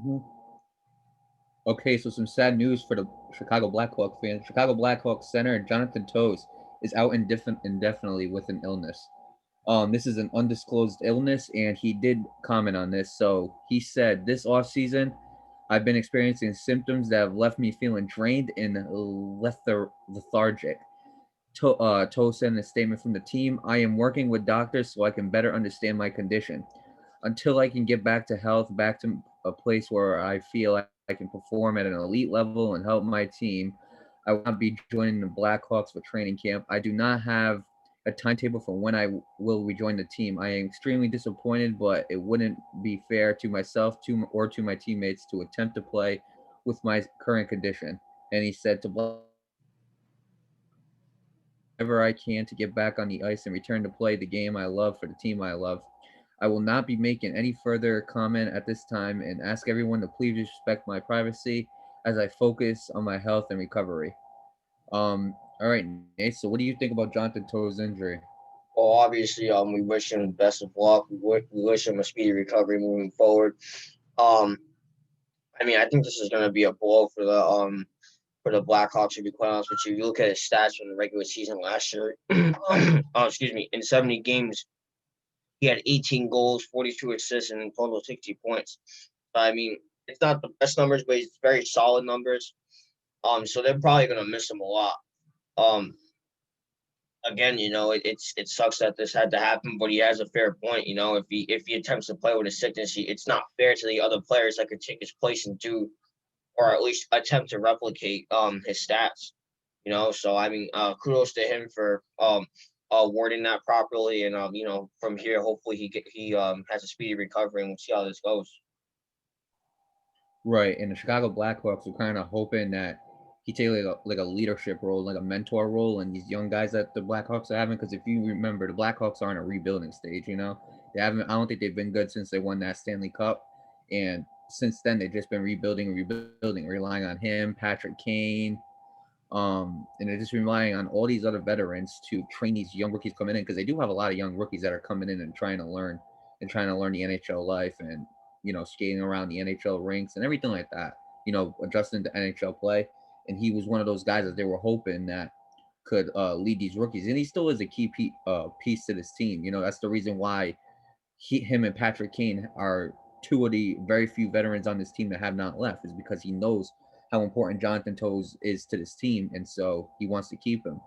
Mhm. Okay, so some sad news for the Chicago Blackhawks fans. Chicago Blackhawks center Jonathan Toews is out indefinitely with an illness. This is an undisclosed illness, and he did comment on this. So he said, "This offseason, I've been experiencing symptoms that have left me feeling drained and lethargic." Toe sent a statement from the team. "I am working with doctors so I can better understand my condition. Until I can get back to health, back to a place where I feel I can perform at an elite level and help my team, I will not be joining the Blackhawks for training camp. I do not have a timetable for when I will rejoin the team. I am extremely disappointed, but it wouldn't be fair to myself or to my teammates to attempt to play with my current condition." And he said to whatever I can to get back on the ice and return to play the game I love for the team I love. I will not be making any further comment at this time and ask everyone to please respect my privacy as I focus on my health and recovery. All right, Nate. So, what do you think about Jonathan Toews' injury? Well, obviously, we wish him the best of luck. We wish him a speedy recovery moving forward. Um, I mean, I think this is going to be a blow for the Blackhawks. To be quite honest with you, you look at his stats from the regular season last year. Excuse me, in 70 games, he had 18 goals, 42 assists, and in total 60 points. So, I mean, it's not the best numbers, but it's very solid numbers. So they're probably going to miss him a lot. Um, Again, it sucks that this had to happen, but he has a fair point. If he attempts to play with a sickness, it's not fair to the other players that could take his place and do, or at least attempt to replicate his stats. So I mean, kudos to him for wording that properly, and from here, hopefully he has a speedy recovery, and we'll see how this goes. Right, and the Chicago Blackhawks are kind of hoping that he take like a leadership role, like a mentor role, and these young guys that the Blackhawks are having. Because if you remember, the Blackhawks are in a rebuilding stage. They haven't. I don't think they've been good since they won that Stanley Cup, and since then they've just been rebuilding, relying on him, Patrick Kane, and they're just relying on all these other veterans to train these young rookies coming in because they do have a lot of young rookies that are coming in and trying to learn the NHL life and skating around the NHL rinks and everything like that. Adjusting to NHL play, and he was one of those guys that they were hoping that could lead these rookies, and he still is a key piece to this team. That's the reason why him and Patrick Kane are two of the very few veterans on this team that have not left, is because he knows how important Jonathan Toews is to this team, and so he wants to keep him.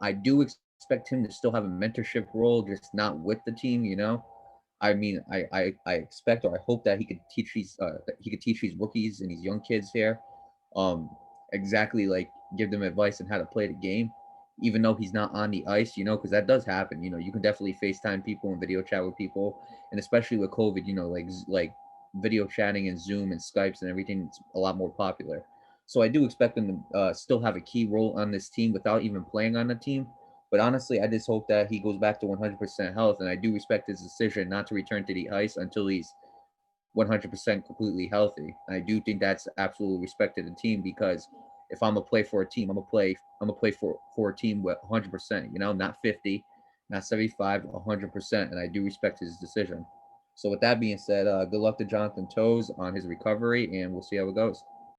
I do expect him to still have a mentorship role, just not with the team. I mean, I expect or I hope that he could teach these rookies and these young kids here, um, exactly like give them advice on how to play the game, even though he's not on the ice. Because that does happen. You can definitely FaceTime people and video chat with people, and especially with COVID, like video chatting and Zoom and Skypes and everything, it's a lot more popular. So I do expect him to still have a key role on this team without even playing on the team. But honestly, I just hope that he goes back to 100% health, and I do respect his decision not to return to the ice until he's 100% completely healthy. And I do think that's absolutely respect to the team because if I'm gonna play for a team, I'm gonna play for a team with 100%. Not 50, not 75, 100%. And I do respect his decision. So with that being said, good luck to Jonathan Toews on his recovery, and we'll see how it goes.